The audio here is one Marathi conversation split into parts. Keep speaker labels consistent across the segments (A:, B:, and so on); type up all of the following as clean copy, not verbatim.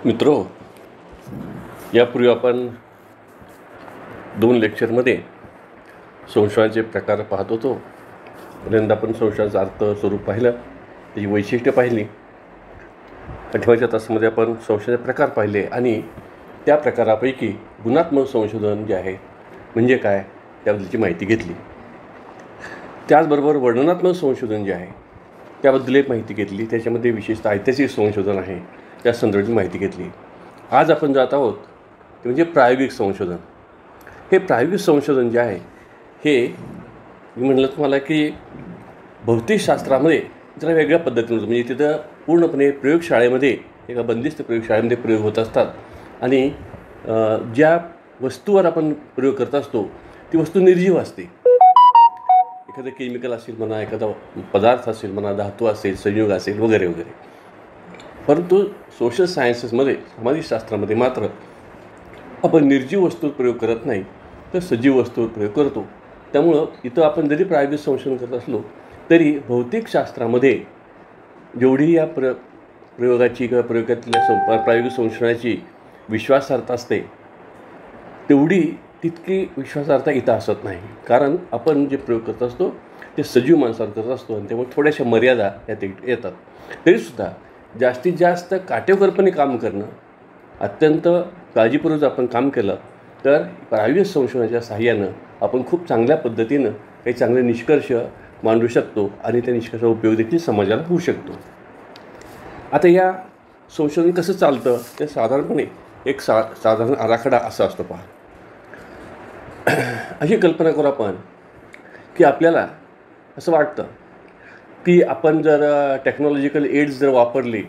A: मित्रो, यापूर्वी आपण 2 लेक्चरमध्ये संशोधनाचे प्रकार पाहत होतो. पहिल्यांदा आपण संशोधनाचा अर्थ स्वरूप पाहिलं, त्याची वैशिष्ट्ये पाहिली. 8व्या तासामध्ये आपण संशोधनाचे प्रकार पाहिले आणि त्या प्रकारापैकी गुणात्मक संशोधन जे आहे म्हणजे काय त्याबद्दलची माहिती घेतली. त्याचबरोबर वर्णनात्मक संशोधन जे आहे त्याबद्दल एक माहिती घेतली. त्याच्यामध्ये विशेषतः ऐतिहासिक संशोधन आहे त्या संदर्भाची माहिती घेतली. आज आपण जात आहोत ते म्हणजे प्रायोगिक संशोधन. हे प्रायोगिक संशोधन जे आहे हे मी म्हटलं तुम्हाला की भौतिकशास्त्रामध्ये जरा वेगळ्या पद्धतीनं म्हणजे तिथं पूर्णपणे प्रयोगशाळेमध्ये एका बंदिस्त प्रयोगशाळेमध्ये प्रयोग होत असतात आणि ज्या वस्तूवर आपण प्रयोग करत असतो ती वस्तू निर्जीव असते. एखादं केमिकल असेल म्हणा, एखादा पदार्थ असेल म्हणा, धातू असेल, संयोग असेल वगैरे वगैरे. परंतु सोशल सायन्सेसमध्ये सामाजिकशास्त्रामध्ये मात्र आपण निर्जीव वस्तूवर प्रयोग करत नाही तर सजीव वस्तूवर प्रयोग करतो. त्यामुळं इथं आपण जरी प्रायोगिक संशोधन करत असलो तरी भौतिकशास्त्रामध्ये जेवढी या प्रयोगाची किंवा प्रयोगातल्या प्रायोगिक संशोधनाची विश्वासार्हता असते तेवढी तितकी विश्वासार्हता इथं असत नाही. कारण आपण जे प्रयोग करत असतो ते सजीव माणसावर करत असतो आणि त्यामुळे थोड्याशा मर्यादा यात येतात. तरीसुद्धा जास्तीत जास्त काटेकोरपणे काम करणं, अत्यंत काळजीपूर्वक आपण काम केलं तर प्रायोगिक संशोधनाच्या सहाय्यानं आपण खूप चांगल्या पद्धतीनं काही चांगले निष्कर्ष मांडू शकतो आणि त्या निष्कर्षाचा उपयोग देखील समाजाला होऊ शकतो. आता या संशोधन कसं चालतं ते साधारणपणे एक साधारण आराखडा असा असतो. पहा, अशी कल्पना करू आपण की आपल्याला असं वाटतं की आपण जर टेक्नॉलॉजिकल एड्स जर वापरली,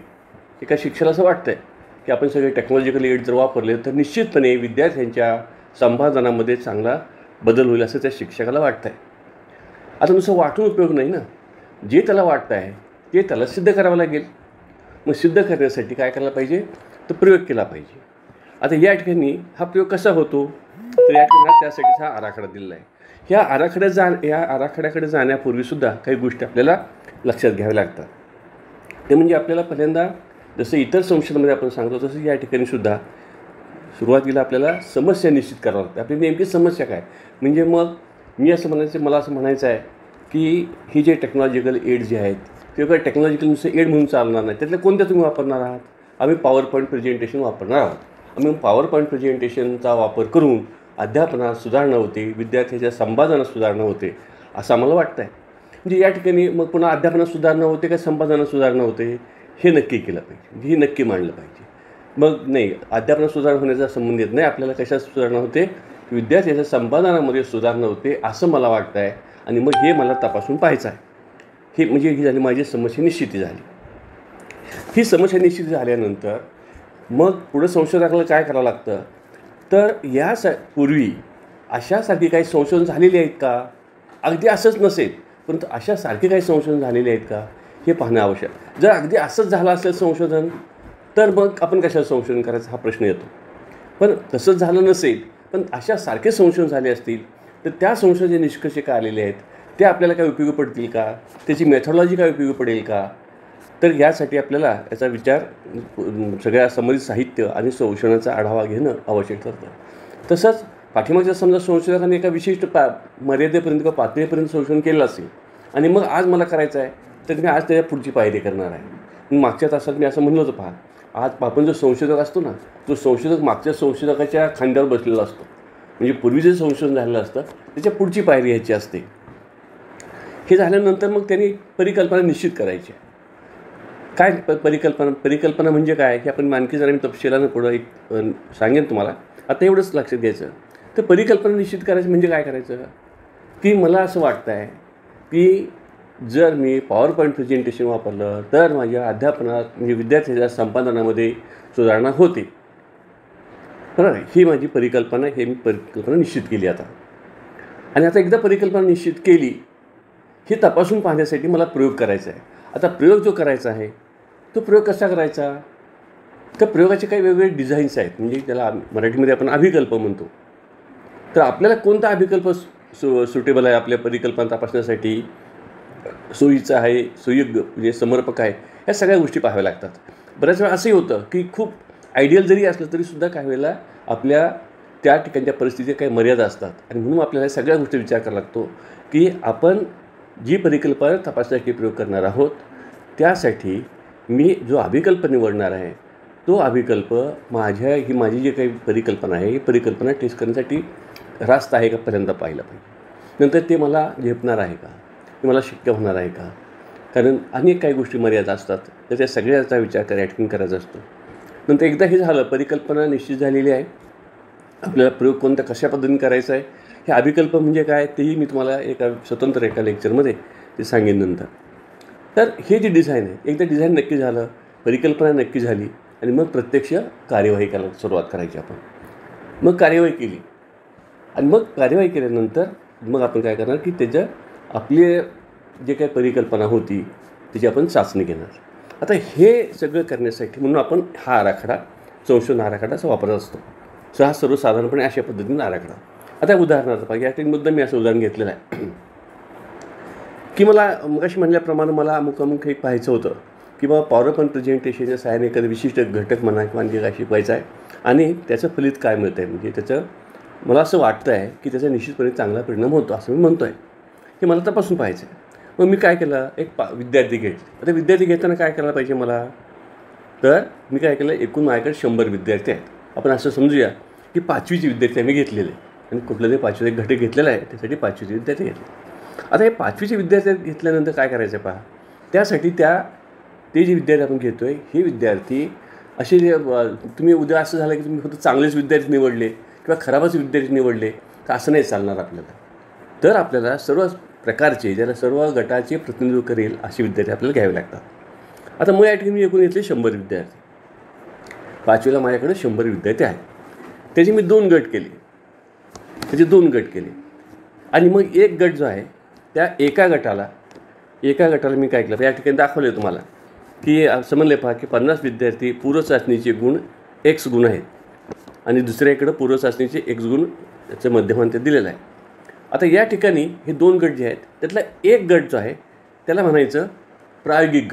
A: एका शिक्षकाला असं वाटतं आहे की आपण सगळे टेक्नॉलॉजिकल एड्स जर वापरले तर निश्चितपणे विद्यार्थ्यांच्या संपादनामध्ये चांगला बदल होईल असं त्या शिक्षकाला वाटतं आहे. आता नुसतं वाटून उपयोग नाही ना, जे त्याला वाटतं आहे ते त्याला सिद्ध करावं लागेल. मग सिद्ध करण्यासाठी काय करायला पाहिजे तर प्रयोग केला पाहिजे. आता या ठिकाणी हा प्रयोग कसा होतो तर या ठिकाणी त्यासाठी हा आराखडा दिलेला आहे. या आराखड्याकडे जाण्यापूर्वीसुद्धा काही गोष्टी आपल्याला लक्षात घ्याव्या लागतात. ते म्हणजे आपल्याला पहिल्यांदा जसं इतर संशोधनामध्ये आपण सांगतो तसं या ठिकाणीसुद्धा सुरुवातीला आपल्याला समस्या निश्चित करावं लागतं. आपली नेमकी समस्या काय म्हणजे मग मला असं म्हणायचं आहे की ही जे टेक्नॉलॉजिकल एड जे आहेत ते काही टेक्नॉलॉजिकल नुसतं एड म्हणून चालणार नाही. त्यातल्या कोणत्या तुम्ही वापरणार आहात? आम्ही पॉवर पॉईंट प्रेझेंटेशन वापरणार आहोत. आम्ही पॉवर पॉईंट प्रेझेंटेशनचा वापर करून अध्यापनात सुधारणा होते, विद्यार्थ्यांच्या संपादनात सुधारणा होते असं आम्हाला वाटतं आहे. म्हणजे या ठिकाणी मग पुन्हा अध्यापनात सुधारणा होते का संपादनात सुधारणा होते हे नक्की केलं पाहिजे, हे नक्की मांडलं पाहिजे. मग नाही, अध्यापनात सुधारणा होण्याचा संबंध येत नाही, आपल्याला कशात सुधारणा होते, विद्यार्थ्यांच्या संपादनामध्ये सुधारणा होते असं मला वाटतं आहे आणि मग हे मला तपासून पाहायचं आहे. हे म्हणजे ही झाली माझी समस्या निश्चिती झाली. ही समस्या निश्चित झाल्यानंतर मग पुढे संशोधकाला काय करावं लागतं तर पूर्वी अशासारखी काही संशोधन झालेली आहेत का, अगदी असंच नसेल परंतु अशासारखे काही संशोधन झालेले आहेत का हे पाहणं आवश्यक. जर अगदी असंच झालं असेल संशोधन तर मग आपण कशाला संशोधन करायचं हा प्रश्न येतो. पण तसंच झालं नसेल पण अशासारखे संशोधन झाले असतील तर त्या संशोधनाचे निष्कर्ष काय आलेले आहेत ते आपल्याला काय उपयोगी पडतील का, त्याची मेथॉडॉलॉजी काय उपयोगी पडेल का. तर यासाठी आपल्याला याचा विचार सगळ्या संबंधित साहित्य आणि संशोधनाचा आढावा घेणं आवश्यक ठरतं. तसंच पाठीमागच्या समजा संशोधकांनी एका विशिष्ट मर्यादेपर्यंत किंवा पातळीपर्यंत संशोधन केलं असेल आणि मग आज मला करायचं आहे तर मी आज त्याच्या पुढची पायरी करणार आहे. मग मागच्या तासात मी असं म्हणलं होतं, पहा आज आपण जो संशोधक असतो ना तो संशोधक मागच्या संशोधकाच्या खांद्यावर बसलेला असतो. म्हणजे पूर्वी जे संशोधन झालेलं असतं त्याच्या पुढची पायरी ह्याची असते. हे झाल्यानंतर मग त्यांनी परिकल्पना निश्चित करायची. काय परिकल्पना म्हणजे काय की आपण आणखी जरा मी तपशिलानं पुढं एक सांगेन तुम्हाला. आता एवढंच लक्षात घ्यायचं तर परिकल्पना निश्चित करायचं म्हणजे काय करायचं की मला असं वाटतं आहे की जर मी पॉवर पॉईंट प्रेझेंटेशन वापरलं तर माझ्या अध्यापनात म्हणजे विद्यार्थ्यांच्या संपादनामध्ये सुधारणा होते. बरोबर, ही माझी परिकल्पना, हे मी परिकल्पना निश्चित केली आता. आणि आता एकदा परिकल्पना निश्चित केली हे तपासून पाहण्यासाठी मला प्रयोग करायचा आहे. आता प्रयोग जो करायचा आहे तो प्रयोग कसा करायचा तर प्रयोगाचे काही वेगवेगळे डिझाईन्स आहेत. म्हणजे त्याला मराठीमध्ये आपण अभिकल्प म्हणतो. तर आपल्याला कोणता अभिकल्प सुटेबल आहे आपल्या परिकल्पना तपासण्यासाठी, सोयीचं आहे, सुयोग्य म्हणजे समर्पक आहे, या सगळ्या गोष्टी पाहाव्या लागतात. बऱ्याच वेळा असंही होतं की खूप आयडियल जरी असलं तरीसुद्धा काही वेळेला आपल्या त्या ठिकाणच्या परिस्थितीत काही मर्यादा असतात आणि म्हणून आपल्याला सगळ्या गोष्टी विचार करावा लागतो की आपण जी परिकल्पना तपासण्यासाठी प्रयोग करणार आहोत त्यासाठी मी जो अभिकल्प निवडणार आहे तो अभिकल्प माझी जी काही परिकल्पना आहे ही परिकल्पना टेस्ट करण्यासाठी रास्त आहे का पर्यंत पाहिलं पाहिजे. नंतर ते मला झेपणार आहे का, ते मला शक्य होणार आहे का, कारण अनेक काही गोष्टी मर्यादा असतात तर त्या सगळ्याचा विचार करायचा असतो. नंतर एकदा हे झालं, परिकल्पना निश्चित झालेली आहे, आपल्याला प्रयोग कोणत्या कशा पद्धतीने करायचा आहे, हे अभिकल्प म्हणजे काय तेही मी तुम्हाला एका लेक्चरमध्ये ते सांगेन नंतर. तर हे जे डिझाईन आहे, एकदा डिझाईन नक्की झालं, परिकल्पना नक्की झाली आणि मग प्रत्यक्ष कार्यवाही करायला सुरुवात करायची आपण. मग कार्यवाही केली आणि मग कार्यवाही केल्यानंतर मग आपण काय करणार की आपली जे काही परिकल्पना होती त्याची आपण चाचणी घेणार. आता हे सगळं करण्यासाठी म्हणून आपण हा आराखडा, संशोधन आराखडाचा वापरत असतो. हा सर्वसाधारणपणे अशा पद्धतीने आराखडा. आता उदाहरणार्थ पाहिजे, या ठिकाणी मुद्दा मी असं उदाहरण घेतलेलं आहे की मला मगाशी म्हणल्याप्रमाणे मला अमुक एक पाहायचं होतं की बाबा पॉवर पॉईंट प्रेझेंटेशनच्या सहाय्याने एखादा विशिष्ट घटक म्हणा किंवा आणखी काय शिकवायचं आहे आणि त्याचं फलित काय मिळतं आहे, म्हणजे त्याचं मला असं वाटतं आहे की त्याचा निश्चितपणे चांगला परिणाम होतो असं मी म्हणतो आहे, हे मला तपासून पाहायचं आहे. मग मी काय केलं, विद्यार्थी घेतले. आता विद्यार्थी घेताना काय करायला पाहिजे मला, तर मी काय केलं, एकूण माझ्याकडे 100 विद्यार्थी आहेत. आपण असं समजूया की 5वीचे विद्यार्थी आम्ही घेतलेले आणि कुठलं ते 5वीचा एक घटक घेतलेला आहे, त्यासाठी 5वीचे विद्यार्थी घेतले. आता हे 5वीचे विद्यार्थी घेतल्यानंतर काय करायचं पहा, त्यासाठी ते जे विद्यार्थी आपण घेतो आहे हे विद्यार्थी असे तुम्ही उद्या असं झालं की तुम्ही फक्त चांगलेच विद्यार्थी निवडले किंवा खराबच विद्यार्थी निवडले तर असं नाही चालणार आपल्याला. तर आपल्याला सर्व प्रकारचे, ज्याला सर्व गटाचे प्रतिनिधित्व करेल असे विद्यार्थी आपल्याला घ्यावे लागतात. आता मग या ठिकाणी मी एकूण घेतले 100 विद्यार्थी. 5वीला माझ्याकडे 100 विद्यार्थी आहेत. त्याचे मी 2 गट केले आणि मग एक गट जो आहे त्या एका गटाला मी काय केलं, या ठिकाणी दाखवले तुम्हाला की असं म्हणले पहा की 50 विद्यार्थी पूर्वचाचणीचे गुण X गुण आहेत आणि दुसऱ्याकडं पूर्वचाचणीचे X गुण याचं मध्यमान ते दिलेलं आहे. आता या ठिकाणी हे 2 गट जे आहेत त्यातला एक गट जो आहे त्याला म्हणायचं प्रायोगिक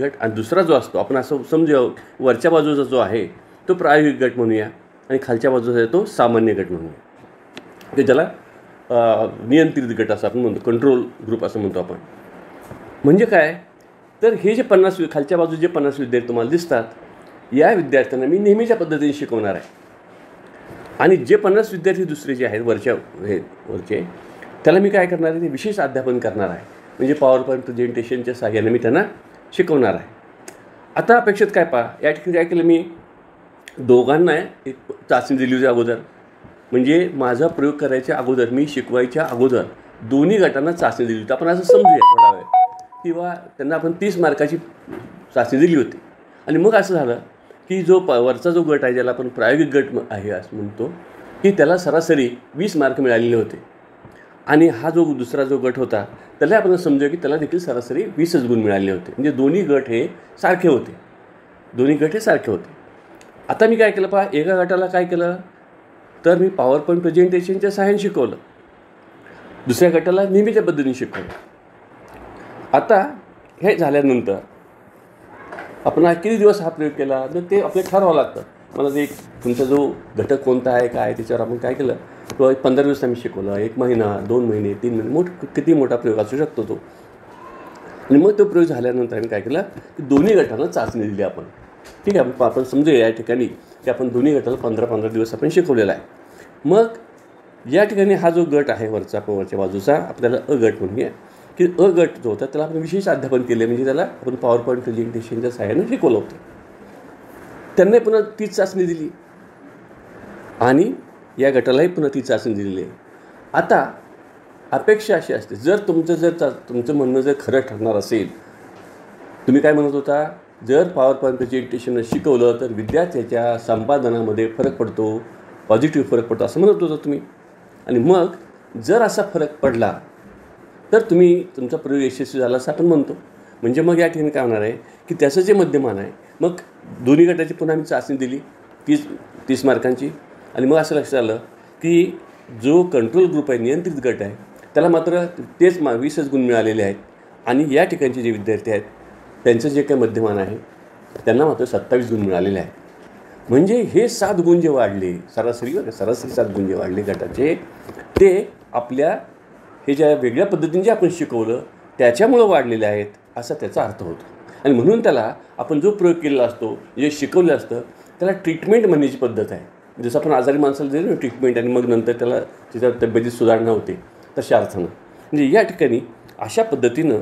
A: गट आणि दुसरा जो असतो आपण असं समजूया वरच्या बाजूचा जो आहे तो प्रायोगिक गट म्हणूया आणि खालच्या बाजूचा आहे तो सामान्य गट म्हणूया. ते ज्याला नियंत्रित गट असं आपण म्हणतो, कंट्रोल ग्रुप असं म्हणतो आपण. म्हणजे काय, तर हे जे 50 खालच्या बाजू जे 50 विद्यार्थी तुम्हाला दिसतात या विद्यार्थ्यांना मी नेहमीच्या पद्धतीने शिकवणार आहे आणि जे 50 विद्यार्थी दुसरे जे आहेत वरचे त्याला मी काय करणार आहे, ते विशेष अध्यापन करणार आहे. म्हणजे पॉवर पॉईंट प्रेझेंटेशनच्या सहाय्याने मी त्यांना शिकवणार आहे. आता अपेक्षित काय पहा, या ठिकाणी काय केलं, मी दोघांना एक चाचणी दिली होती अगोदर. म्हणजे माझा प्रयोग करायच्या अगोदर, मी शिकवायच्या अगोदर दोन्ही गटांना चाचणी दिली होती. आपण असं समजूया थोडा वेळ किंवा त्यांना आपण 30 मार्काची चाचणी दिली होती. आणि मग असं झालं की वरचा जो गट आहे ज्याला आपण प्रायोगिक गट आहे असं म्हणतो की त्याला सरासरी 20 मार्क मिळालेले होते आणि हा जो दुसरा जो गट होता त्याला आपण समजूया की त्याला देखील सरासरी 20च गुण मिळाले होते. म्हणजे दोन्ही गट हे सारखे होते. आता मी काय केलं पहा, एका गटाला काय केलं तर मी पॉवर पॉईंट प्रेझेंटेशनच्या सहाय्याने शिकवलं, दुसऱ्या गटाला नेहमीच्या पद्धतीने शिकवलं. आता हे झाल्यानंतर आपण किती दिवस हा प्रयोग केला तर ते आपल्याला ठरवावं लागतं. मला ते तुमचा जो घटक कोणता आहे काय त्याच्यावर आपण काय केलं, तो 15 दिवस आम्ही शिकवलं, 1 महिना, 2 महिने, 3 महिने, किती मोठा प्रयोग असू शकतो तो. आणि मग तो प्रयोग झाल्यानंतर आम्ही काय केलं की दोन्ही गटांना चाचणी दिली आपण. ठीक आहे, आपण समजूया या ठिकाणी की आपण दोन्ही गटाला 15-15 दिवस आपण शिकवलेला आहे. मग या ठिकाणी हा जो गट आहे वरच्या बाजूचा आपल्याला अ गट म्हणूया की अ गट जो होता त्याला आपण विशेष अध्यापन केले. म्हणजे त्याला आपण पॉवर पॉईंट प्रेझेंटेशनच्या सहाय्याने शिकवलं होतं. त्यांनाही पुन्हा तीच चाचणी दिली आणि या गटालाही पुन्हा ती चाचणी दिलेली आहे. आता अपेक्षा अशी असते, जर तुमचं म्हणणं जर खरं ठरणार असेल, तुम्ही काय म्हणत होता, जर पॉवर पॉईंट प्रेझेंटेशन शिकवलं तर विद्यार्थ्याच्या संपादनामध्ये फरक पडतो, पॉझिटिव्ह फरक पडतो असं म्हणत होता तुम्ही. आणि मग जर असा फरक पडला तर तुमचा प्रयोग यशस्वी झाला असं आपण म्हणतो. म्हणजे मग या ठिकाणी काय होणार आहे की त्याचं जे मध्यमान आहे, मग दोन्ही गटाची पुन्हा आम्ही चाचणी दिली 30 मार्कांची. आणि मग असं लक्षात आलं की जो कंट्रोल ग्रुप आहे, नियंत्रित गट आहे, त्याला मात्र तेच 20च गुण मिळालेले आहेत. आणि या ठिकाणचे जे विद्यार्थी आहेत त्यांचं जे काही मध्यमान आहे त्यांना मात्र 27 गुण मिळालेले आहेत. म्हणजे हे 7 गुण जे वाढले, सरासरी 7 गुण जे वाढले गटाचे, ते आपल्या हे ज्या वेगळ्या पद्धतीने जे आपण शिकवलं त्याच्यामुळं वाढलेले आहेत असा त्याचा अर्थ होतो. आणि म्हणून त्याला आपण जो प्रयोग केलेला असतो, जे शिकवलं असतं, त्याला ट्रीटमेंट म्हणण्याची पद्धत आहे. जसं आपण आजारी माणसाला दिलं ना ट्रीटमेंट आणि मग नंतर त्याला त्याच्या तब्येतीत सुधारणा होते, तशा अर्थानं. म्हणजे या ठिकाणी अशा पद्धतीनं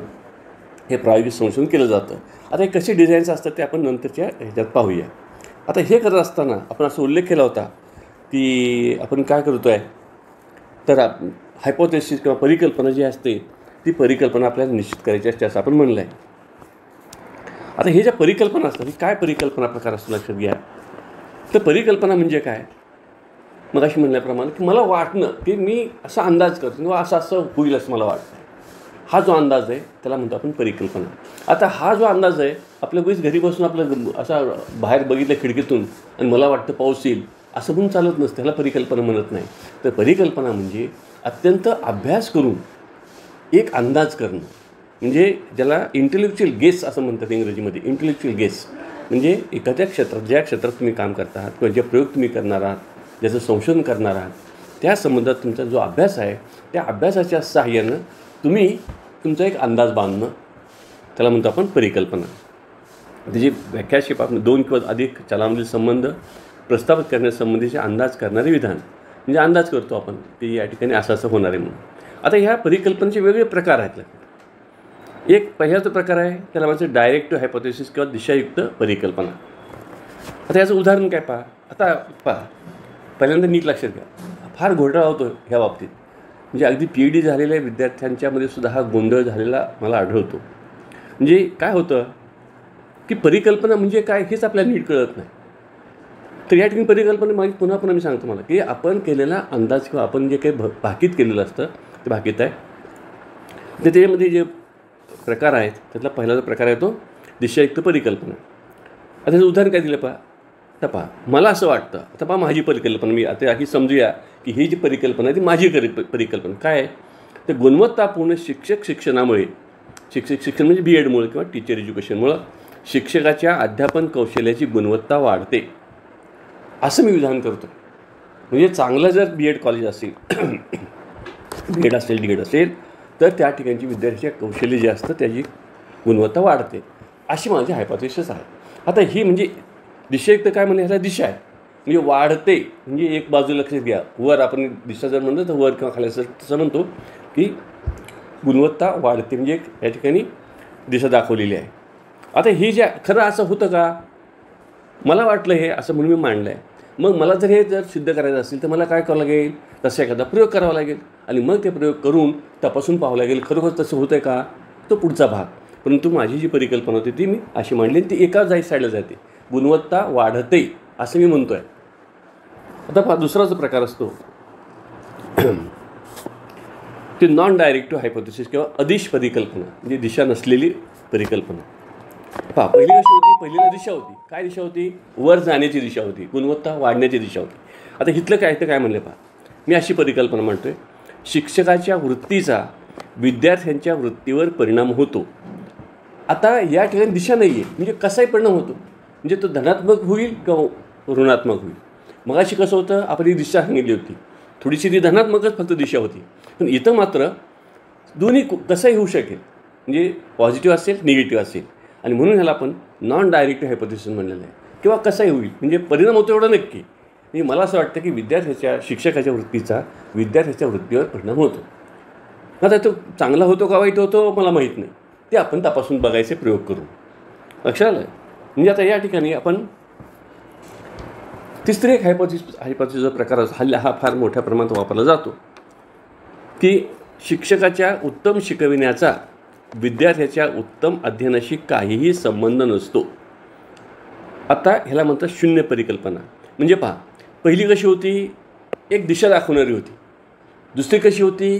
A: हे प्रायोगिक संशोधन केलं जातं. आता हे कसे डिझाईन्स असतात ते आपण नंतरच्या ह्याच्यात पाहूया. आता हे करत असताना आपण असं उल्लेख केला होता की आपण काय करतो आहे, तर हायपोथेसिस किंवा परिकल्पना जी असते ती परिकल्पना आपल्याला निश्चित करायची असते असं आपण म्हणलं आहे. आता हे ज्या परिकल्पना असतात, ही काय परिकल्पना प्रकार असतो लक्षात घ्या. तर परिकल्पना म्हणजे काय, मग अशी म्हणल्याप्रमाणे की मला वाटणं की मी असा अंदाज करतो किंवा असं असं होईल असं मला वाटतं, हा जो अंदाज आहे त्याला म्हणतो आपण परिकल्पना. आता हा जो अंदाज आहे आपल्या घरी बसून आपलं असा बाहेर बघितलं खिडकीतून आणि मला वाटतं पाऊस येईल असं म्हणून चालत नसतं, त्याला परिकल्पना म्हणत नाही. तर परिकल्पना म्हणजे अत्यंत अभ्यास करून एक अंदाज करणं, म्हणजे ज्याला इंटेलेक्च्युअल गेस असं म्हणतात इंग्रजीमध्ये. इंटेलेक्च्युअल गेस म्हणजे एखाद्या क्षेत्रात, ज्या क्षेत्रात तुम्ही काम करता आहात किंवा जे प्रयोग तुम्ही करणार आहात, ज्याचं संशोधन करणार आहात, त्या संबंधात तुमचा जो अभ्यास आहे त्या अभ्यासाच्या सहाय्यानं तुम्ही तुमचा एक अंदाज बांधणं, त्याला म्हणतो आपण परिकल्पना. त्याची व्याख्याशिप आपण 2 किंवा अधिक चलामधील संबंध प्रस्थापित करण्यासंबंधीचे अंदाज करणारे विधान, म्हणजे अंदाज करतो आपण की या ठिकाणी असं असं होणार आहे म्हणून. आता ह्या परिकल्पनेचे वेगवेगळे प्रकार आहेत. एक पहिलाच प्रकार आहे त्याला म्हणजे डायरेक्टिव्ह हायपोथेसिस किंवा दिशायुक्त परिकल्पना. आता याचं उदाहरण काय पहा. आता पहा, पहिल्यांदा नीट लक्षात घ्या, फार घोटाळा होतो ह्या बाबतीत. म्हणजे अगदी PhD झालेल्या विद्यार्थ्यांच्यामध्ये सुद्धा हा गोंधळ झालेला मला आढळतो. म्हणजे काय होतं की परिकल्पना म्हणजे काय हेच आपल्याला नीट कळत नाही. तर या ठिकाणी परिकल्पना माझी पुन्हा मी सांगतो मला की आपण केलेला अंदाज किंवा आपण जे काही भाकीत केलेलं असतं ते भाकीत आहे. तर त्याच्यामध्ये जे प्रकार आहेत त्यातला पहिला जो प्रकार आहे तो दिशायुक्त परिकल्पना. आता त्याचं उदाहरण काय दिलं पहा. तर पहा, मला असं वाटतं, आता पहा माझी परिकल्पना, मी आता ही समजूया की ही जी परिकल्पना आहे ती माझी परिकल्पना काय आहे. तर गुणवत्तापूर्ण शिक्षणामुळे, शिक्षण म्हणजे BEdमुळे किंवा टीचर एज्युकेशनमुळं शिक्षकाच्या अध्यापन कौशल्याची गुणवत्ता वाढते असं मी विधान करतो. म्हणजे चांगलं जर BEd कॉलेज असेल, BEd असेल, DEd असेल, तर त्या ठिकाणची विद्यार्थ्याचे कौशल्य जे असतं त्याची गुणवत्ता वाढते अशी माझी हायपोथेसिस आहे. आता ही म्हणजे दिशायुक्त काय म्हणजे ह्याला दिशा आहे, म्हणजे वाढते, म्हणजे एक बाजू लक्षात घ्या, वर आपण दिशा जर म्हणतो तर वर किंवा खाली असं तसं म्हणतो की गुणवत्ता वाढते, म्हणजे या ठिकाणी दिशा दाखवलेली आहे. आता ही ज्या खरं असं होतं का, मला वाटलं हे असं म्हणून मी मांडलं आहे. मग मला जर हे सिद्ध करायचं असेल तर मला काय करावं लागेल, तसा एखादा प्रयोग करावा लागेल आणि मग ते प्रयोग करून तपासून पाहावं लागेल खरोखर तसं होतं आहे का, तो पुढचा भाग. परंतु माझी जी परिकल्पना होती ती मी अशी मांडली, ती एका साईडला जाते, गुणवत्ता वाढते असं मी म्हणतो आहे. आता पहा, दुसरा जो प्रकार असतो ते नॉन डायरेक्टिव्ह हायपोथेसिस किंवा अदिश परिकल्पना, म्हणजे दिशा नसलेली परिकल्पना. पहा, पहिली कशी होती, पहिलीला दिशा होती. काय दिशा होती, वर जाण्याची दिशा होती, गुणवत्ता वाढण्याची दिशा होती. आता इथलं काय तर काय म्हणलं पहा, मी अशी परिकल्पना म्हणतो आहे, शिक्षकाच्या वृत्तीचा विद्यार्थ्यांच्या वृत्तीवर परिणाम होतो. आता या ठिकाणी दिशा नाही आहे, म्हणजे कसाही परिणाम होतो, म्हणजे तो धनात्मक होईल किंवा ऋणात्मक होईल. मग अशी कसं होतं, आपण ही दिशा सांगितली होती, थोडीशी ती धनात्मकच फक्त दिशा होती, पण इथं मात्र दोन्ही कसंही होऊ शकेल, म्हणजे पॉझिटिव्ह असेल, निगेटिव्ह असेल. आणि म्हणून ह्याला आपण नॉन डायरेक्टिव्ह हायपोथेसिस म्हणलेलं आहे. किंवा कसाही होईल, म्हणजे परिणाम होतो एवढं नक्की. म्हणजे मला असं वाटतं की शिक्षकाच्या वृत्तीचा विद्यार्थ्याच्या वृत्तीवर परिणाम होतो. आता तो चांगला होतो का वाईट होतो मला माहीत नाही, ते आपण तपासून बघायचे प्रयोग करू. लक्षात आलं. म्हणजे आता या ठिकाणी आपण तिसरी एक हायपोथेसिस प्रकार हल्ला हा फार मोठ्या प्रमाणात वापरला जातो की शिक्षकाच्या उत्तम शिकविण्याचा विद्यार्थ्याच्या उत्तम अध्ययनाशी काहीही संबंध नसतो. आता ह्याला म्हणतात शून्य परिकल्पना. म्हणजे पहा, पहिली कशी होती, एक दिशा दाखवणारी होती. दुसरी कशी होती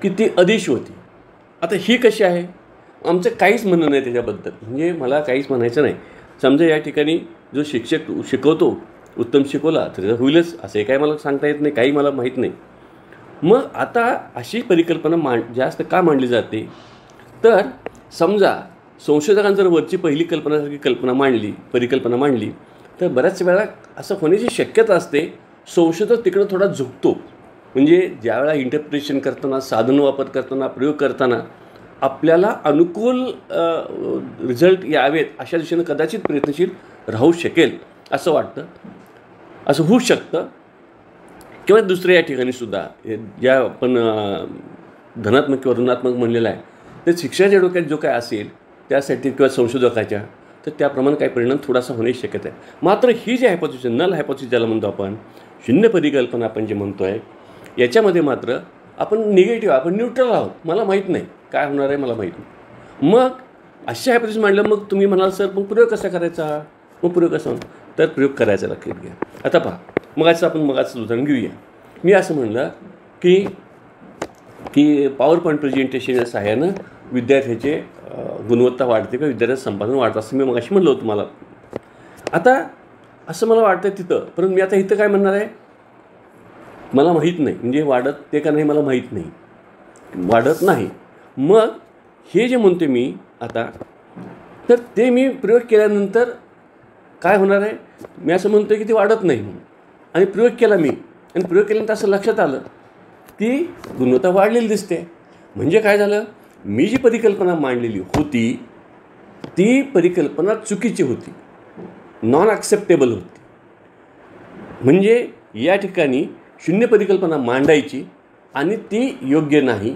A: की ती अदिश होती. आता ही कशी आहे, आमचं काहीच म्हणणं नाही त्याच्याबद्दल, म्हणजे मला काहीच म्हणायचं नाही. समजा या ठिकाणी जो शिक्षक शिकवतो उत्तम शिकवला तर होईलच असं काही मला सांगता येत नाही, काही मला माहीत नाही. मग आता अशी परिकल्पना जास्त का मांडली जाते, तर समजा संशोधकांनी जर वरची पहिली कल्पनासारखी कल्पना मांडली, परिकल्पना मांडली, तर बऱ्याच वेळा असं होण्याची शक्यता असते. संशोधक तिकडं थोडा झुकतो. म्हणजे ज्यावेळेला इंटरप्रिटेशन करताना, साधन वापर करताना, प्रयोग करताना आपल्याला अनुकूल रिझल्ट यावेत अशा दिशेनं कदाचित प्रयत्नशील राहू शकेल असं वाटतं. असं होऊ शकतं. किंवा दुसऱ्या या ठिकाणीसुद्धा ज्या आपण धनात्मक किंवा ऋणात्मक म्हणलेलं आहे, तर शिक्षणाच्या डोक्यात जो काय असेल त्यासाठी किंवा संशोधकाच्या, तर त्याप्रमाणे काही परिणाम थोडासा होण्याची शक्यता आहे. मात्र ही जी हायपोथेसिस, नल हायपोथेसिस ज्याला म्हणतो आपण, शून्य परिकल्पना आपण जे म्हणतो आहे, याच्यामध्ये मात्र आपण निगेटिव्ह, आपण न्यूट्रल आहोत. मला माहीत नाही काय होणार आहे, मला माहीत नाही. मग अशा हायपोथेसिस मांडलं, मग तुम्ही म्हणाल सर मग प्रयोग कसा करायचा, मग प्रयोग कसा, तर प्रयोग करायचा लक्षात घ्या. आता पहा, आपण मगाचं उदाहरण घेऊया. मी असं म्हणलं की पॉवर पॉईंट प्रेझेंटेशनच्या सहाय्यानं विद्यार्थ्याचे गुणवत्ता वाढते किंवा विद्यार्थ्याचं संपादन वाढतं असं मी मगाशी म्हणलं होतं मला. आता असं मला वाटतं तिथं, परंतु मी आता इथं काय म्हणणार आहे, मला माहीत नाही. म्हणजे वाढत ते का नाही मला माहीत नाही, वाढत नाही. मग हे जे म्हणते मी आता, तर ते मी प्रयोग केल्यानंतर काय होणार आहे, मी असं म्हणतो की ते वाढत नाही म्हणून, आणि प्रयोग केला मी, आणि प्रयोग केल्यानंतर असं लक्षात आलं की गुणवत्ता वाढलेली दिसते. म्हणजे काय झालं, मी जी परिकल्पना मांडलेली होती ती परिकल्पना चुकीची होती, नॉन ॲक्सेप्टेबल होती. म्हणजे या ठिकाणी शून्य परिकल्पना मांडायची आणि ती योग्य नाही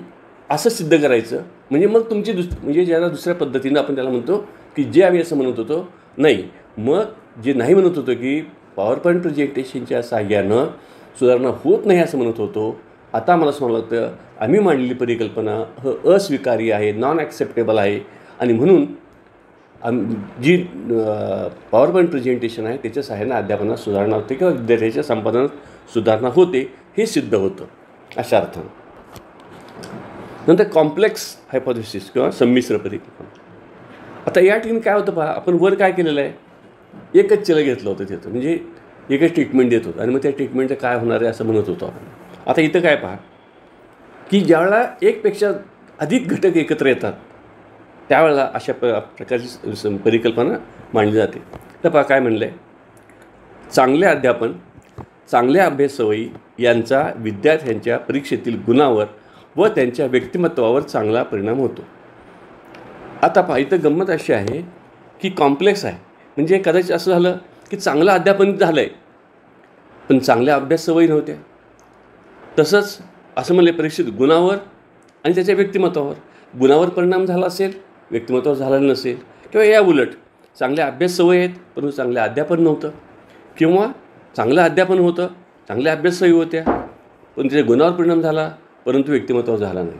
A: असं सिद्ध करायचं. म्हणजे मग तुमची म्हणजे ज्याला दुसऱ्या पद्धतीनं आपण त्याला म्हणतो की जे आम्ही असं म्हणत होतो नाही, मग जे नाही म्हणत होतो की पॉवर पॉईंट प्रेझेंटेशनच्या साहाय्यानं सुधारणा होत नाही असं म्हणत होतो, आता मला असं लागतं आम्ही मांडलेली परिकल्पना अस्वीकार्य आहे, नॉन ॲक्सेप्टेबल आहे, आणि म्हणून जी पॉवर पॉईंट प्रेझेंटेशन आहे त्याच्या सहाय्यानं अध्यापनात सुधारणा होते किंवा विद्यार्थ्याच्या संपादनात सुधारणा होते हे सिद्ध होतं अशा अर्थानं. नंतर कॉम्प्लेक्स हायपोथेसिस किंवा संमिश्र परिकल्पना. आता या ठिकाणी काय होतं पहा, आपण वर काय केलेलं आहे, एकच चलं घेतलं होतं तिथं, म्हणजे एकच ट्रीटमेंट देत होतं आणि मग त्या ट्रीटमेंटचं काय होणार आहे असं म्हणत होतो आपण. आता इथं काय पहा की ज्यावेळेला एकपेक्षा अधिक घटक एकत्र येतात त्यावेळेला अशा प्रकारची परिकल्पना मांडली जाते. तर पहा काय म्हणलं आहे, चांगले अध्यापन, चांगल्या अभ्यास सवयी यांचा विद्यार्थ्यांच्या परीक्षेतील गुणावर व त्यांच्या व्यक्तिमत्वावर चांगला परिणाम होतो. आता पहा इथं गंमत अशी आहे की कॉम्प्लेक्स आहे. म्हणजे कदाचित असं झालं की चांगलं अध्यापन झालं आहे पण चांगल्या अभ्यास सवयी नव्हत्या. तसंच असं म्हणले परीक्षेत गुणावर आणि त्याच्या व्यक्तिमत्वावर, गुणावर परिणाम झाला असेल, व्यक्तिमत्वावर झाला नसेल, किंवा या उलट चांगल्या अभ्यास सवयी आहेत परंतु चांगलं अध्यापन नव्हतं, किंवा चांगलं अध्यापन होतं, चांगल्या अभ्यास सवयी होत्या पण त्याच्या गुणावर परिणाम झाला परंतु व्यक्तिमत्वावर झाला नाही,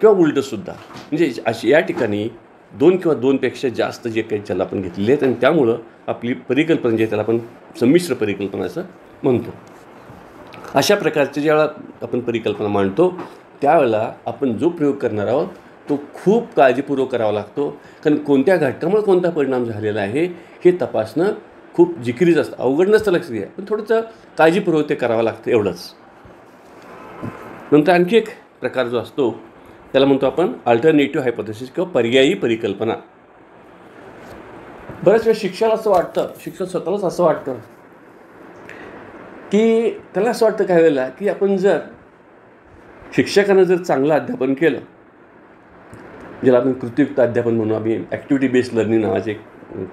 A: किंवा उलटंसुद्धा. म्हणजे अशी या ठिकाणी दोन किंवा दोनपेक्षा जास्त जे काही चल आपण घेतलेले आहेत आणि त्यामुळं आपली परिकल्पना जे त्याला आपण संमिश्र परिकल्पना असं म्हणतो. अशा प्रकारचे ज्यावेळेला आपण परिकल्पना मांडतो त्यावेळेला आपण जो प्रयोग करणार आहोत तो खूप काळजीपूर्वक करावा लागतो. कारण कोणत्या घटकामुळे कोणता परिणाम झालेला आहे हे तपासणं खूप जिकिरीच असतं. अवघड नसतं, लक्ष द्या, पण थोडंसं काळजीपूर्वक ते करावं लागतं एवढंच. नंतर आणखी एक प्रकार जो असतो त्याला म्हणतो आपण अल्टरनेटिव्ह हायपोथेसिस किंवा पर्यायी परिकल्पना. बऱ्याच वेळा शिक्षकाला असं वाटतं, शिक्षक स्वतःलाच असं वाटतं की त्याला असं वाटतं काही वेळेला की आपण जर शिक्षकानं जर चांगलं अध्यापन केलं, ज्याला आपण कृतीयुक्त अध्यापन म्हणून, आम्ही ॲक्टिव्हिटी बेस्ड लर्निंग नावाची एक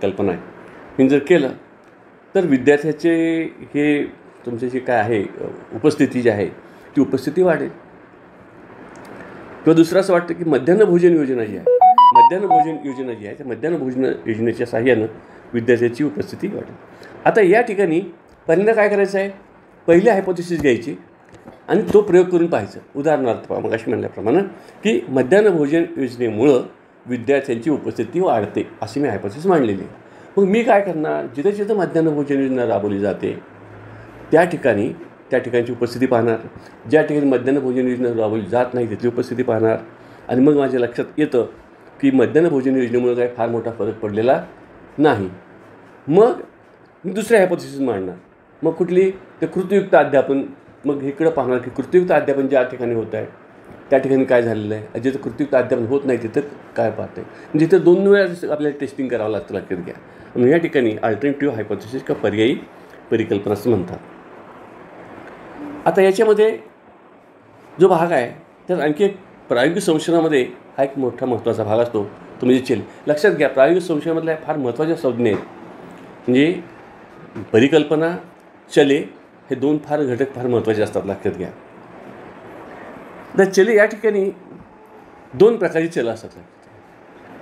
A: कल्पना आहे, हे जर केलं तर विद्यार्थ्याचे हे तुमचे जे काय आहे उपस्थिती जी आहे ती उपस्थिती वाढेल. किंवा दुसरं असं वाटतं की मध्यान्ह भोजन योजना जी आहे, त्या मध्यान्ह भोजन योजनेच्या साहाय्यानं विद्यार्थ्याची उपस्थिती वाढेल. आता या ठिकाणी पहिल्यांदा काय करायचं आहे, पहिले हायपोथेसिस घ्यायची आणि तो प्रयोग करून पाहायचं. उदाहरणार्थ मग अशी म्हणल्याप्रमाणे की मध्यान्ह भोजन योजनेमुळं विद्यार्थ्यांची उपस्थिती वाढते अशी मी हायपोथेसिस मांडलेली आहे. मग मी काय करणार, जिथं जिथं मध्यान्ह भोजन योजना राबवली जाते त्या ठिकाणची उपस्थिती पाहणार, ज्या ठिकाणी मध्यान्ह भोजन योजना राबवली जात नाही तिथली उपस्थिती पाहणार, आणि मग माझ्या लक्षात येतं की मध्यान्ह भोजन योजनेमुळे काही फार मोठा फरक पडलेला नाही. मग मी दुसऱ्या हायपोथेसिस मांडणार. मग कुठली, ते कृतीयुक्त अध्यापन. मग इकडं पाहणार की कृतीयुक्त अध्यापन ज्या ठिकाणी होत आहे त्या ठिकाणी काय झालेलं आहे, जिथं कृत्रिम अध्यापन होत नाही तिथं काय पाहते, म्हणजे तिथं 2 वेळा आपल्याला टेस्टिंग करावं लागतं, लक्षात घ्या. म्हणून या ठिकाणी अल्टरनेटिव्ह हायपोथेसिस किंवा पर्यायी परिकल्पना असं म्हणतात. आता याच्यामध्ये जो भाग आहे त्यात आणखी एक प्रायोगिक संशोधनामध्ये हा एक मोठा महत्त्वाचा भाग असतो, तो म्हणजे चल. लक्षात घ्या, प्रायोगिक संशोधनामधल्या फार महत्त्वाच्या संज्ञा आहेत, म्हणजे परिकल्पना, चले हे 2 फार घटक फार महत्त्वाचे असतात, लक्षात घ्या. तर चले या ठिकाणी 2 प्रकारची चलं असतात,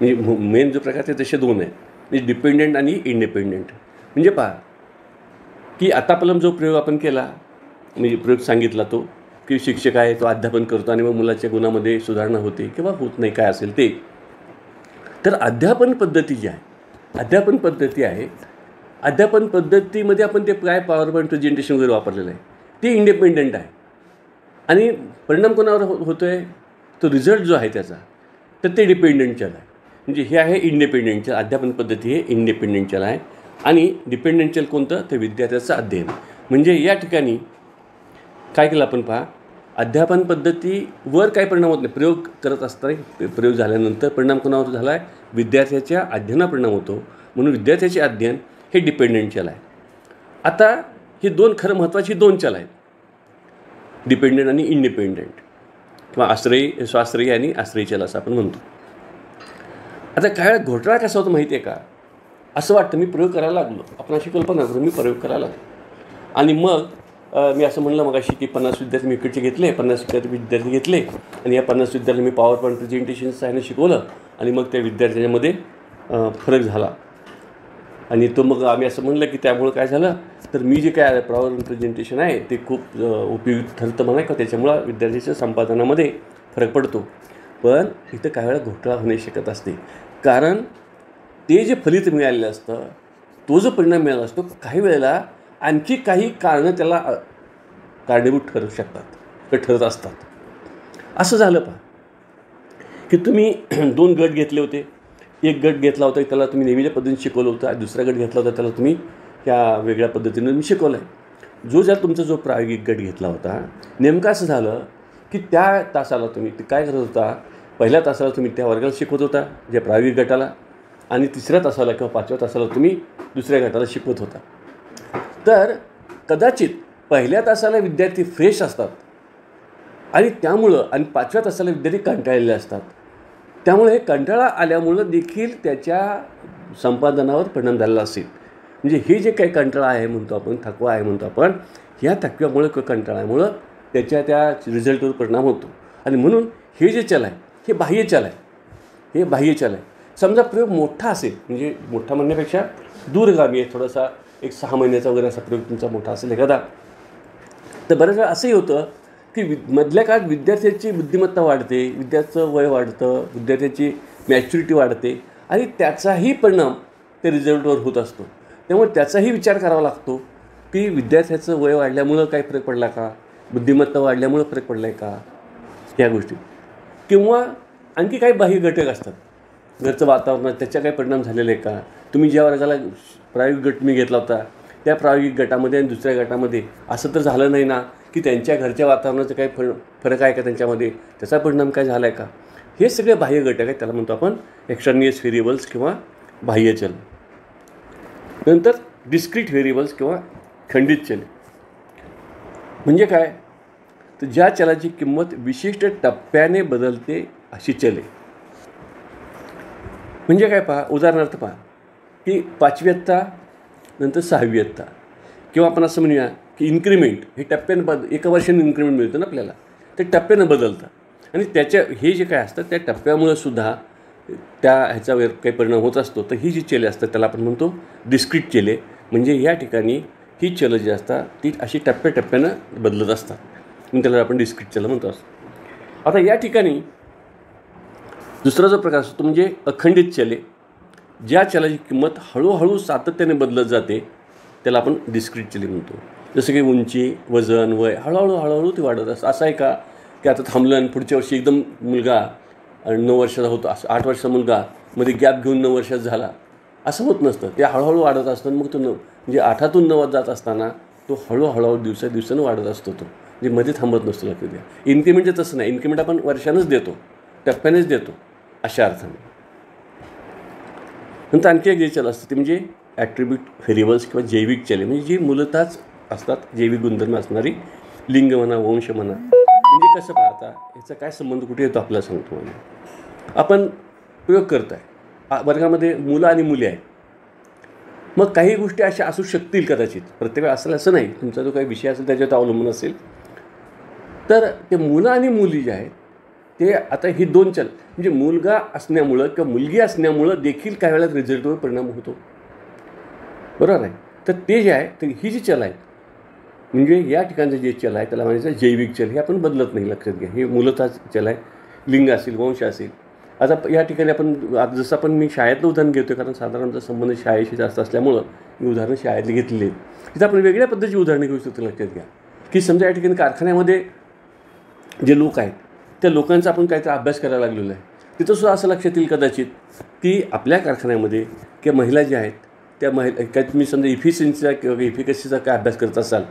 A: म्हणजे मेन जो प्रकार आहे तसे 2 आहेत, म्हणजे डिपेंडेंट आणि इंडिपेंडेंट. म्हणजे पहा की आतापर्यंत जो प्रयोग आपण केला, म्हणजे प्रयोग सांगितला तो की शिक्षक आहे तो अध्यापन करतो आणि मग मुलाच्या गुणामध्ये सुधारणा होते किंवा होत नाही, काय असेल ते. तर अध्यापन पद्धती जी आहे, अध्यापन पद्धतीमध्ये आपण ते काय पॉवर पॉईंट प्रेझेंटेशन वगैरे वापरलेलं आहे, ते इंडिपेंडंट आहे. आणि परिणाम कोणावर होतो आहे, तो रिझल्ट जो आहे त्याचा, तर ते डिपेंडंट चल आहे. म्हणजे हे आहे इंडिपेंडंट चल. अध्यापन पद्धती हे इंडिपेंडंट चल आहे आणि डिपेंडंट चल कोणतं, तर विद्यार्थ्याचं अध्ययन. म्हणजे या ठिकाणी काय केलं आपण पहा, अध्यापन पद्धतीवर काय परिणाम होत नाही, प्रयोग करत असताना प्रयोग झाल्यानंतर परिणाम कोणावर झाला आहे, विद्यार्थ्याच्या अध्ययनावर परिणाम होतो. म्हणून विद्यार्थ्याचे अध्ययन हे डिपेंडंट चल आहे. आता ही 2 खरं महत्त्वाची 2 चल आहेत, डिपेंडंट आणि इंडिपेंडंट किंवा स्वाश्रयी आणि आश्रयी चल असं आपण म्हणतो. आता काय वेळा घोटाळा कसा होतो माहिती आहे का, असं वाटतं मी प्रयोग करायला लागलो, आपण अशी कल्पना करू मी प्रयोग करायला लागलो आणि मग मी असं म्हणलं मगाशी की 50 विद्यार्थी मी इकडचे घेतले, 50 विद्यार्थी घेतले आणि या 50 विद्यार्थी मी पॉवर पॉईंट प्रेझेंटेशन सायनं शिकवलं आणि मग त्या विद्यार्थ्यांमध्ये फरक झाला. आणि तो मग आम्ही असं म्हणलं की त्यामुळं काय झालं, तर मी जे काय पॉवर पॉईंट प्रेझेंटेशन आहे ते खूप उपयुक्त ठरतं म्हणा का, त्याच्यामुळं विद्यार्थ्याच्या संपादनामध्ये फरक पडतो. पण इथं काही वेळा घोटाळा होणे शकत असते, कारण ते जे फलित मिळालेलं असतं, तो जो परिणाम मिळाला असतो, काही वेळेला आणखी काही कारणं त्याला कारणीभूत ठरू शकतात, ठरत असतात. असं झालं पहा की तुम्ही 2 गट घेतले होते, एक गट घेतला होता त्याला तुम्ही नेहमीच्या पद्धतीने शिकवलं होतं आणि दुसरा गट घेतला होता त्याला तुम्ही ह्या वेगळ्या पद्धतीने तुम्ही शिकवलं आहे. तुमचा जो प्रायोगिक गट घेतला होता, नेमकं असं झालं की त्या तासाला तुम्ही काय करत होता, पहिल्या तासाला तुम्ही त्या वर्गाला शिकवत होता ज्या प्रायोगिक गटाला, आणि 3ऱ्या तासाला किंवा 5व्या तासाला तुम्ही दुसऱ्या गटाला शिकवत होता. तर कदाचित पहिल्या तासाला विद्यार्थी फ्रेश असतात आणि त्यामुळं, आणि 5व्या तासाला विद्यार्थी कंटाळलेले असतात, त्यामुळे हे कंटाळा आल्यामुळं देखील त्याच्या संपादनावर परिणाम झालेला असेल. म्हणजे हे जे काही कंटाळा आहे म्हणतो आपण, थकवा आहे म्हणतो आपण, ह्या थकव्यामुळं किंवा कंटाळ्यामुळं त्याच्या त्या रिझल्टवर परिणाम होतो. आणि म्हणून हे जे चल आहे हे बाह्य चल आहे, हे बाह्य चल आहे. समजा प्रयोग मोठा असेल, म्हणजे मोठा म्हणण्यापेक्षा दूरगामी आहे, थोडासा एक 6 महिन्याचा वगैरे असा प्रयोग तुमचा मोठा असेल एखादा, तर बऱ्याच वेळा असंही होतं की मधल्या काळात विद्यार्थ्याची बुद्धिमत्ता वाढते, विद्यार्थ्याचं वय वाढतं, विद्यार्थ्याची मॅच्युरिटी वाढते आणि त्याचाही परिणाम त्या रिझल्टवर होत असतो. त्यामुळे त्याचाही विचार करावा लागतो की विद्यार्थ्याचं वय वाढल्यामुळं काही फरक पडला का, बुद्धिमत्ता वाढल्यामुळं फरक पडला आहे का, ह्या गोष्टी. किंवा आणखी काही बाह्य घटक असतात, घरचं वातावरण, त्याचा काही परिणाम झालेला आहे का. तुम्ही ज्या वर्गाला प्रायोगिक गट मी घेतला होता त्या प्रायोगिक गटामध्ये आणि दुसऱ्या गटामध्ये असं तर झालं नाही ना की त्यांच्या घरच्या वातावरणाचं काही फरक आहे का, त्यांच्यामध्ये त्याचा परिणाम काय झाला आहे का. हे सगळे बाह्य घटक आहेत, त्याला म्हणतो आपण एक्सटर्नियस व्हेरिएबल्स किंवा बाह्य चल. नंतर डिस्क्रीट व्हेरिएबल्स किंवा खंडित चल. म्हणजे काय, तर ज्या चलाची किंमत विशिष्ट टप्प्याने बदलते अशी चले. म्हणजे काय पहा, उदाहरणार्थ पहा की 5वी इयत्ता नंतर 6वी इयत्ता, किंवा आपण असं म्हणूया की इन्क्रिमेंट हे टप्प्यानं एका वर्षाने इन्क्रिमेंट मिळतं ना आपल्याला, ते टप्प्यानं बदलतं. आणि त्याच्या हे जे काय असतं त्या टप्प्यामुळं सुद्धा त्या ह्याच्यावर काही परिणाम होत असतो. तर ही जी चले असतात त्याला आपण म्हणतो डिस्क्रीट चले. म्हणजे या ठिकाणी ही चलं जी असतात ती अशी टप्प्याटप्प्यानं बदलत असतात, म्हणून त्याला आपण डिस्क्रीट चलं म्हणतो असतो. आता या ठिकाणी दुसरा जो प्रकार असतो तो म्हणजे अखंडित चले. ज्या चलाची किंमत हळूहळू सातत्याने बदलत जाते त्याला आपण डिस्क्रीट चले म्हणतो. जसं की उंची, वजन, वय हळूहळू ती वाढत असतं. असं आहे का की आता थांबलं आणि पुढच्या वर्षी एकदम मुलगा 9 वर्षाचा होतो, असं 8 वर्षाचा मुलगा मध्ये गॅप घेऊन 9 वर्षाचा झाला, असं होत नसतं. ते हळूहळू वाढत असतं. मग तो म्हणजे 8तून 9 जात असताना तो हळूहळू दिवसानं वाढत असतो. तो म्हणजे मध्ये थांबत नसतो. लक्षात घ्या. इन्क्रिमेंटचं तसं नाही. इन्क्रिमेंट आपण वर्षानंच देतो, टप्प्यानेच देतो अशा अर्थाने. नंतर आणखी एक जे चल असतं ते म्हणजे ॲट्रिब्यूट व्हेरिएबल्स किंवा जैविक चले, म्हणजे जी मूलतःच असतात, जैविक गुणधर्म असणारी, लिंग म्हणा, वंश म्हणा. म्हणजे कसं पाहता याचा काय संबंध कुठे येतो आपल्याला सांगतो. म्हणजे आपण प्रयोग करत आहे वर्गामध्ये, मुलं आणि मुली आहेत. मग काही गोष्टी अशा असू शकतील कदाचित, प्रत्येक वेळा असेल असं नाही, तुमचा जो काही विषय असेल त्याच्यावर अवलंबून असेल. तर ते मुलं आणि मुली जे आहेत ते आता ही दोन चल, म्हणजे मुलगा असण्यामुळं किंवा मुलगी असण्यामुळं देखील काही वेळा रिझल्टवर परिणाम होतो. बरोबर आहे. तर ते जे आहे तर ही जी चल आहेत, म्हणजे या ठिकाणचं जे चल आहे त्याला म्हणायचं जैविक चल. हे आपण बदलत नाही. लक्षात घ्या. हे मूलतःच चल आहे. लिंग असेल, वंश असेल. आता या ठिकाणी आपण जसं आपण मी शाळेतलं उदाहरण घेतो, कारण साधारणतः संबंध शाळेशी जास्त असल्यामुळं मी उदाहरणं शाळेतली घेतलेली आहेत. तिथं आपण वेगळ्या पद्धतीची उदाहरणं घेऊ शकतो. लक्षात घ्या की समजा या ठिकाणी कारखान्यामध्ये जे लोक आहेत त्या लोकांचा आपण काहीतरी अभ्यास करायला लागलेला आहे. तिथंसुद्धा असं लक्षात येईल कदाचित की आपल्या कारखान्यामध्ये किंवा महिला ज्या आहेत त्या काय तुम्ही समजा इफिशियन्सीचा किंवा इफिकसीचा काय अभ्यास करत असाल,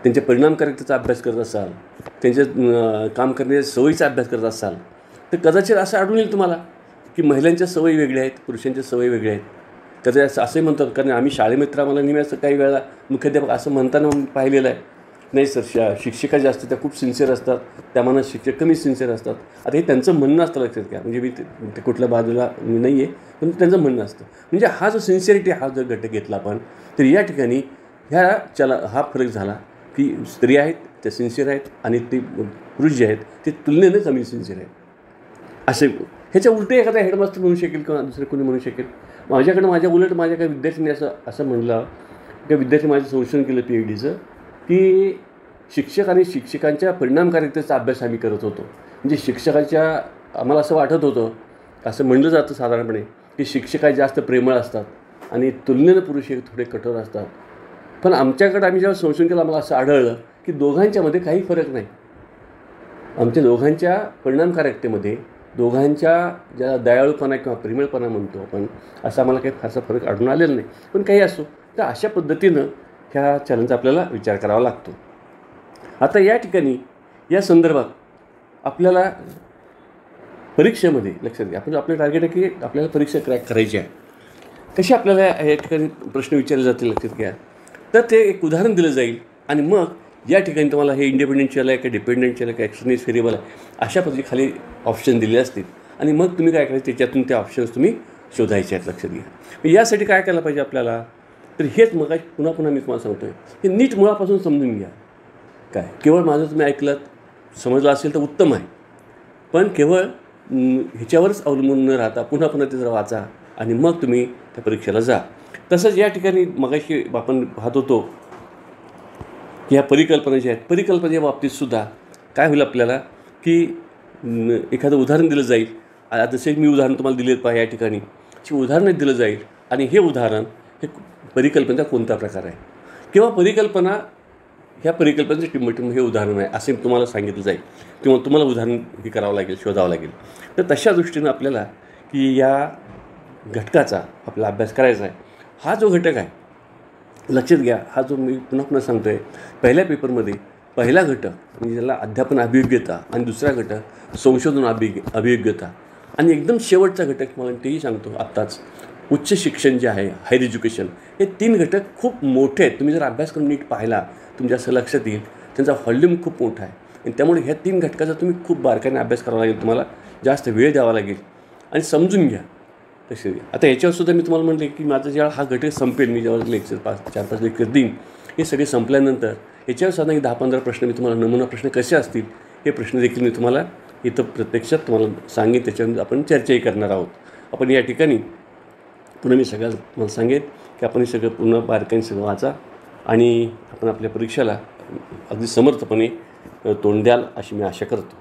A: त्यांच्या परिणामकारकतेचा अभ्यास करत असाल, त्यांच्या काम करण्याच्या सवयीचा अभ्यास करत असाल, तर कदाचित असं आढळून येईल तुम्हाला की महिलांच्या सवयी वेगळ्या आहेत, पुरुषांच्या सवयी वेगळ्या आहेत. कदाचित असंही म्हणतात, कारण आम्ही शाळेमित्र आम्हाला नेहमी असं काही वेळा मुख्याध्यापक असं म्हणताना पाहिलेलं आहे, नाही सर शिक्षिका जास्त त्या खूप सिन्सिअर असतात, त्या मनात शिक्षक कमी सिन्सिअर असतात. आता हे त्यांचं म्हणणं असतं. लक्षात घ्या. म्हणजे मी ते कुठल्या बाजूला मी नाही आहे, पण त्यांचं म्हणणं असतं. म्हणजे हा जो सिन्सिअरिटी हा जर घटक घेतला आपण, तर या ठिकाणी हा फरक झाला की स्त्री आहेत त्या सिन्सिअर आहेत आणि ते पुरुष जे आहेत ते तुलनेने कमी सिन्सिअर आहेत. असे ह्याच्या उलटे एखादा हेडमास्टर म्हणू शकेल किंवा दुसरं कोणी म्हणू शकेल. माझ्या उलट माझ्या काही विद्यार्थ्यांनी असं म्हणलं, त्या विद्यार्थी माझं संशोधन केलं PhDचं, की शिक्षक आणि शिक्षकांच्या परिणामकारकतेचा अभ्यास आम्ही करत होतो. म्हणजे शिक्षकाच्या आम्हाला असं वाटत होतं, असं म्हणलं जातं साधारणपणे, की शिक्षक जास्त प्रेमळ असतात आणि तुलनेनं पुरुष हे थोडे कठोर असतात. पण आमच्याकडे आम्ही जेव्हा संशोधन केलं आम्हाला असं आढळलं की दोघांच्यामध्ये काही फरक नाही. आमच्या दोघांच्या परिणामकारकतेमध्ये, दोघांच्या ज्या दयाळूपणा किंवा प्रेमळपणा म्हणतो आपण, असं आम्हाला काही फारसा फरक आढळून आलेला नाही. पण काही असो, तर अशा पद्धतीनं ह्या चलनाचा आपल्याला विचार करावा लागतो. आता या ठिकाणी या संदर्भात आपल्याला परीक्षेमध्ये लक्षात घ्या, आपण आपलं टार्गेट आहे की आपल्याला परीक्षा क्रॅक करायची आहे. कशी आपल्याला या ठिकाणी प्रश्न विचारले जातील लक्षात घ्या. तर ते एक उदाहरण दिलं जाईल आणि मग या ठिकाणी तुम्हाला हे इंडिपेंडेंट चल आहे का डिपेंडेंट चल आहे का एक्सटर्नल व्हेरिएबल आहे अशा पद्धती खाली ऑप्शन दिले असतील आणि मग तुम्ही काय करायचं त्याच्यातून ते ऑप्शन्स तुम्ही शोधायचे आहेत. लक्षात घ्या. यासाठी काय करायला पाहिजे आपल्याला, तर हेच मग पुन्हा मी तुम्हाला सांगतो आहे, हे नीट मुळापासून समजून घ्या. काय केवळ माझं तुम्ही ऐकलं समजलं असेल तर उत्तम आहे, पण केवळ ह्याच्यावरच अवलंबून न राहता पुन्हा ते जरा वाचा आणि मग तुम्ही त्या परीक्षेला जा. तसंच या ठिकाणी मगाशी आपण पाहत होतो की ह्या परिकल्पना ज्या आहेत, परिकल्पनेच्या बाबतीतसुद्धा काय होईल आपल्याला की एखादं उदाहरण दिलं जाईल. जसे मी उदाहरण तुम्हाला दिले पहा या ठिकाणी उदाहरण दिलं जाईल आणि हे उदाहरण हे परिकल्पनेचा कोणता प्रकार आहे किंवा परिकल्पना ह्या परिकल्पनेचं टिंबटिंब हे उदाहरण आहे असे तुम्हाला सांगितलं जाईल किंवा तुम्हाला उदाहरण हे करावं लागेल, शोधावं लागेल. तर तशा दृष्टीनं आपल्याला की या घटकाचा आपला अभ्यास करायचा आहे. हा जो घटक आहे लक्षात घ्या, हा जो मी पुन्हा सांगतो आहे, पहिल्या पेपरमध्ये पहिला घटक म्हणजे ज्याला अध्यापन अभियोग्यता आणि दुसरा घटक संशोधन अभियोग्यता आणि एकदम शेवटचा घटक मला तेही सांगतो आत्ताच उच्च शिक्षण जे आहे, हायर एज्युकेशन, हे 3 घटक खूप मोठे आहेत. तुम्ही जर अभ्यास करून नीट पाहिला तुमच्या असं लक्षात येईल त्यांचा व्हॉल्यूम खूप मोठा आहे आणि त्यामुळे ह्या 3 घटकाचा तुम्ही खूप बारकाईने अभ्यास करावा लागेल, तुम्हाला जास्त वेळ द्यावा लागेल आणि समजून घ्या. तसे आता याच्यावरसुद्धा मी तुम्हाला म्हटले की माझं जेव्हा हा घटक संपेल, मी जेव्हा लेक्चर 4-5 लेक्चर देईन, हे सगळे संपल्यानंतर याच्यावर साधारण 10-15 प्रश्न मी तुम्हाला नमुना प्रश्न कसे असतील हे प्रश्न देखील मी तुम्हाला इथं प्रत्यक्षात तुम्हाला सांगेन, त्याच्यावर आपण चर्चाही करणार आहोत. आपण या ठिकाणी पुन्हा मी सगळ्यात मला सांगेन की आपण हे सगळं पुन्हा बारकाईने सगळं वाचा आणि आपण आपल्या परीक्षेला अगदी समर्थपणे तोंड द्याल अशी मी आशा करतो.